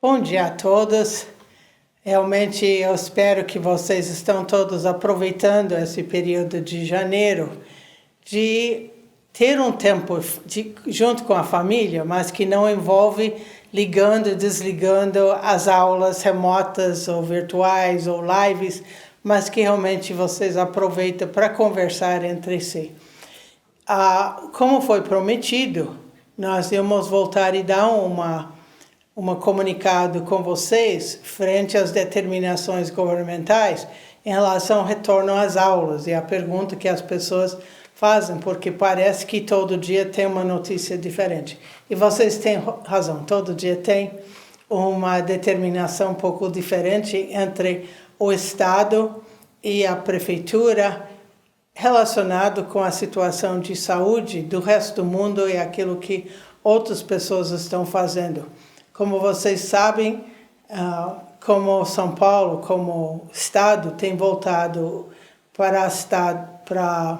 Bom dia a todos. Realmente eu espero que vocês estão todos aproveitando esse período de janeiro de ter um tempo junto com a família, mas que não envolve ligando e desligando as aulas remotas ou virtuais ou lives, mas que realmente vocês aproveitam para conversar entre si. Como foi prometido, nós íamos voltar e dar um comunicado com vocês frente às determinações governamentais em relação ao retorno às aulas e a pergunta que as pessoas fazem, porque parece que todo dia tem uma notícia diferente. E vocês têm razão, todo dia tem uma determinação um pouco diferente entre o Estado e a Prefeitura relacionado com a situação de saúde do resto do mundo e aquilo que outras pessoas estão fazendo. Como vocês sabem, como São Paulo, como Estado, tem voltado para a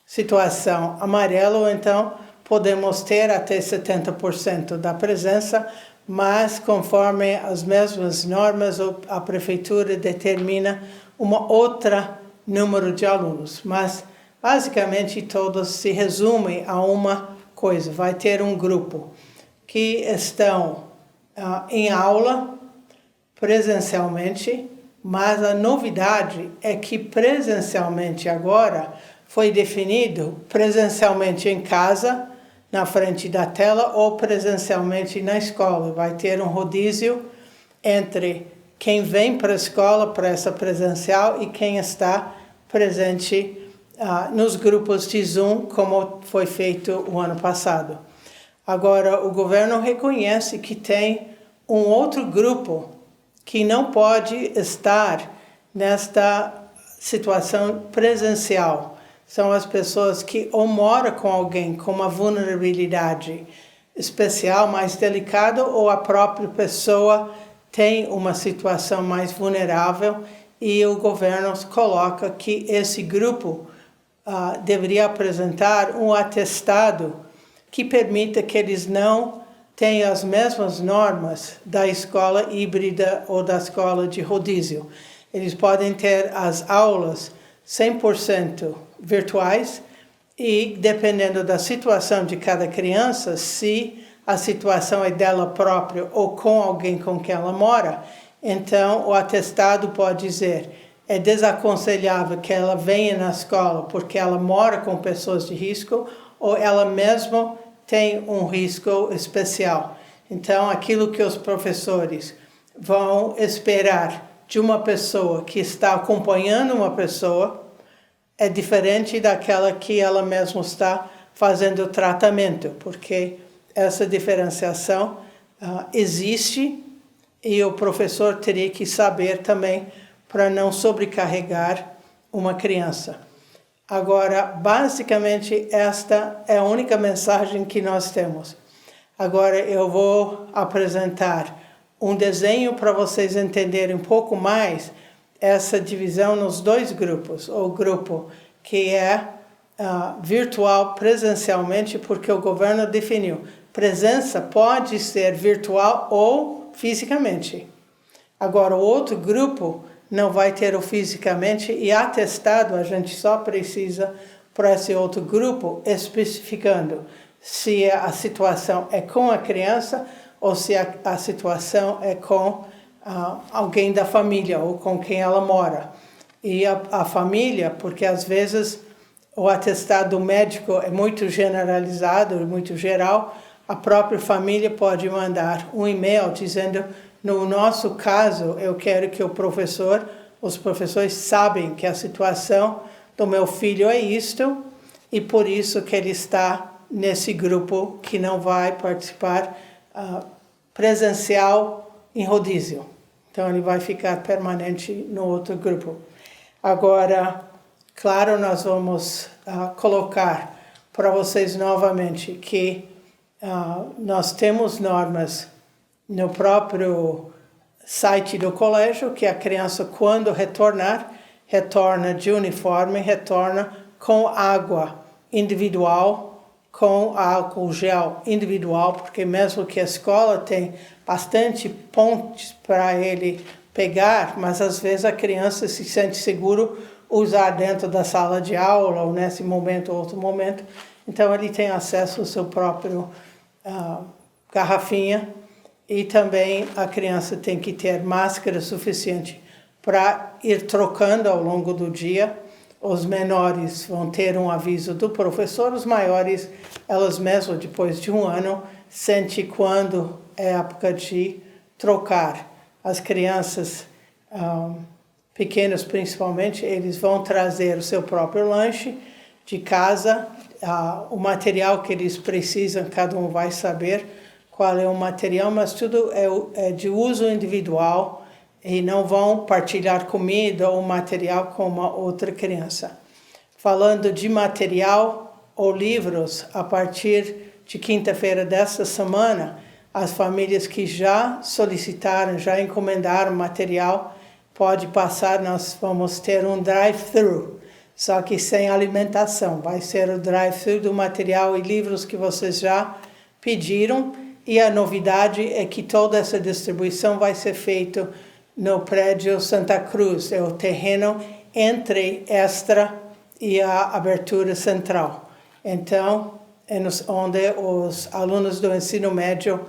situação amarela, então podemos ter até 70% da presença, mas conforme as mesmas normas, a Prefeitura determina uma outra número de alunos. Mas, basicamente, todos se resumem a uma coisa. Vai ter um grupo que estão em aula presencialmente, mas a novidade é que presencialmente agora foi definido presencialmente em casa, na frente da tela, ou presencialmente na escola. Vai ter um rodízio entre quem vem para a escola, para essa presencial, e quem está presente nos grupos de Zoom, como foi feito o ano passado. Agora, o governo reconhece que tem um outro grupo que não pode estar nesta situação presencial. São as pessoas que ou moram com alguém com uma vulnerabilidade especial, mais delicada, ou a própria pessoa tem uma situação mais vulnerável e o governo coloca que esse grupo deveria apresentar um atestado que permita que eles não tenham as mesmas normas da escola híbrida ou da escola de rodízio. Eles podem ter as aulas 100% virtuais e, dependendo da situação de cada criança, se a situação é dela própria ou com alguém com quem ela mora, então o atestado pode dizer: é desaconselhável que ela venha na escola porque ela mora com pessoas de risco ou ela mesma tem um risco especial. Então, aquilo que os professores vão esperar de uma pessoa que está acompanhando uma pessoa é diferente daquela que ela mesma está fazendo o tratamento, porque essa diferenciação existe e o professor teria que saber também para não sobrecarregar uma criança. Agora, basicamente, esta é a única mensagem que nós temos. Agora eu vou apresentar um desenho para vocês entenderem um pouco mais essa divisão nos dois grupos. O grupo que é virtual presencialmente, porque o governo definiu. Presença pode ser virtual ou fisicamente. Agora, o outro grupo não vai ter o fisicamente e atestado a gente só precisa para esse outro grupo especificando se a situação é com a criança ou se a situação é com alguém da família ou com quem ela mora. E a família, porque às vezes o atestado médico é muito generalizado, muito geral, a própria família pode mandar um e-mail dizendo: no nosso caso, eu quero que os professores sabem que a situação do meu filho é isto e por isso que ele está nesse grupo que não vai participar presencial em rodízio. Então, ele vai ficar permanente no outro grupo. Agora, claro, nós vamos colocar para vocês novamente que nós temos normas no próprio site do colégio, que a criança, quando retornar, retorna de uniforme, retorna com água individual com álcool gel individual, porque mesmo que a escola tem bastante pontes para ele pegar, mas às vezes a criança se sente seguro usar dentro da sala de aula, ou nesse momento ou outro momento. Então ele tem acesso ao seu próprio garrafinha, e também a criança tem que ter máscara suficiente para ir trocando ao longo do dia. Os menores vão ter um aviso do professor, os maiores, elas mesmas, depois de um ano, sentem quando é época de trocar. As crianças pequenas, principalmente, eles vão trazer o seu próprio lanche de casa, o material que eles precisam, cada um vai saber qual é o material, mas tudo é de uso individual, e não vão partilhar comida ou material com uma outra criança. Falando de material ou livros, a partir de quinta-feira desta semana, as famílias que já solicitaram, já encomendaram material, pode passar, nós vamos ter um drive-thru, só que sem alimentação. Vai ser o drive-thru do material e livros que vocês já pediram, e a novidade é que toda essa distribuição vai ser feita no prédio Santa Cruz, é o terreno entre Extra e a abertura central. Então, é onde os alunos do ensino médio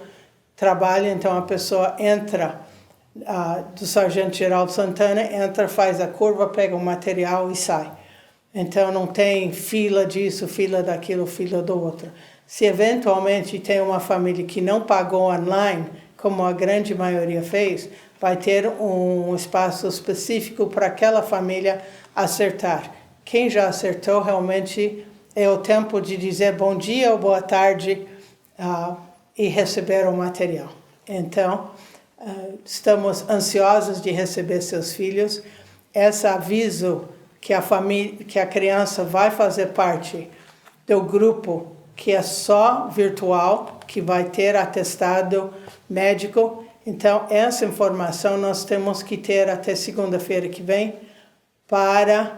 trabalham. Então a pessoa entra do Sargento Geraldo Santana, entra, faz a curva, pega o material e sai. Então não tem fila disso, fila daquilo, fila do outro. Se eventualmente tem uma família que não pagou online, como a grande maioria fez, vai ter um espaço específico para aquela família acertar. Quem já acertou, realmente é o tempo de dizer bom dia ou boa tarde e receber o material. Então, estamos ansiosos de receber seus filhos. Esse aviso que a criança vai fazer parte do grupo que é só virtual, que vai ter atestado médico. Então, essa informação nós temos que ter até segunda-feira que vem para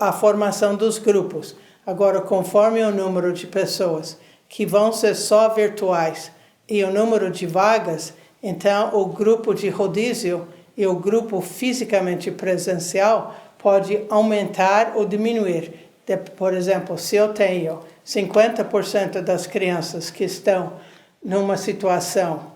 a formação dos grupos. Agora, conforme o número de pessoas que vão ser só virtuais e o número de vagas, então o grupo de rodízio e o grupo fisicamente presencial pode aumentar ou diminuir. Por exemplo, se eu tenho 50% das crianças que estão numa situação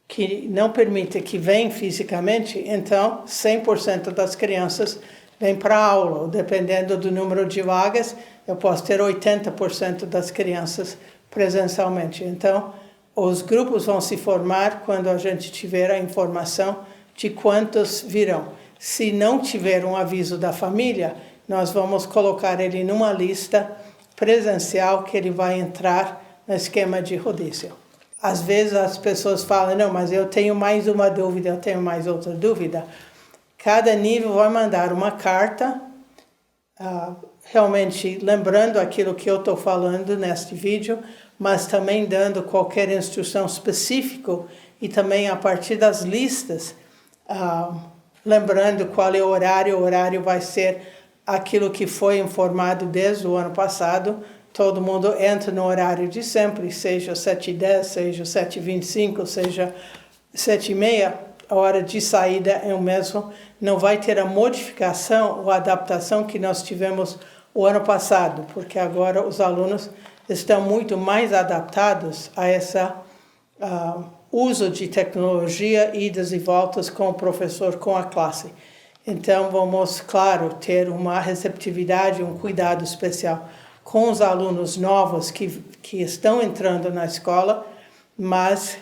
que não permite que venham fisicamente, então 100% das crianças vêm para a aula. Dependendo do número de vagas, eu posso ter 80% das crianças presencialmente. Então, os grupos vão se formar quando a gente tiver a informação de quantos virão. Se não tiver um aviso da família, nós vamos colocar ele numa lista presencial que ele vai entrar no esquema de rodízio. Às vezes as pessoas falam, não, mas eu tenho mais uma dúvida, eu tenho mais outra dúvida. Cada nível vai mandar uma carta, realmente lembrando aquilo que eu estou falando neste vídeo, mas também dando qualquer instrução específica e também a partir das listas, lembrando qual é o horário vai ser aquilo que foi informado desde o ano passado. Todo mundo entra no horário de sempre, seja 7h10, seja 7h25, seja 7h30, a hora de saída é o mesmo. Não vai ter a modificação ou adaptação que nós tivemos o ano passado, porque agora os alunos estão muito mais adaptados a esse uso de tecnologia, idas e voltas com o professor, com a classe. Então vamos, claro, ter uma receptividade, um cuidado especial com os alunos novos que estão entrando na escola, mas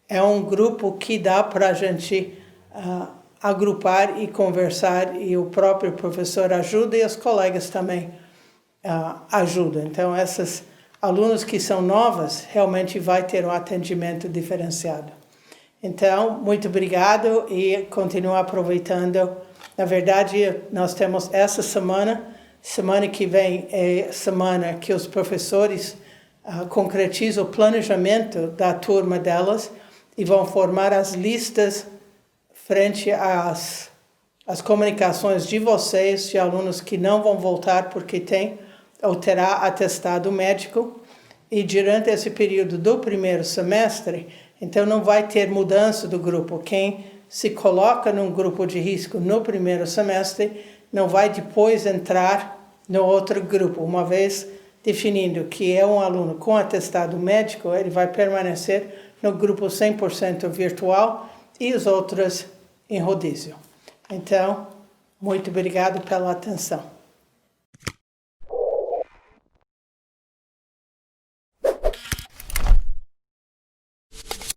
é um grupo que dá para a gente agrupar e conversar, e o próprio professor ajuda e os colegas também ajudam. Então, esses alunos que são novos realmente vai ter um atendimento diferenciado. Então, muito obrigado e continuo aproveitando. Na verdade, nós temos essa semana que vem é semana que os professores concretizam o planejamento da turma delas e vão formar as listas frente às comunicações de vocês, de alunos que não vão voltar porque tem ou terá atestado médico. e durante esse período do primeiro semestre, então não vai ter mudança do grupo. Quem se coloca num grupo de risco no primeiro semestre não vai depois entrar no outro grupo. Uma vez definindo que é um aluno com atestado médico, ele vai permanecer no grupo 100% virtual e os outros em rodízio. Então, muito obrigado pela atenção.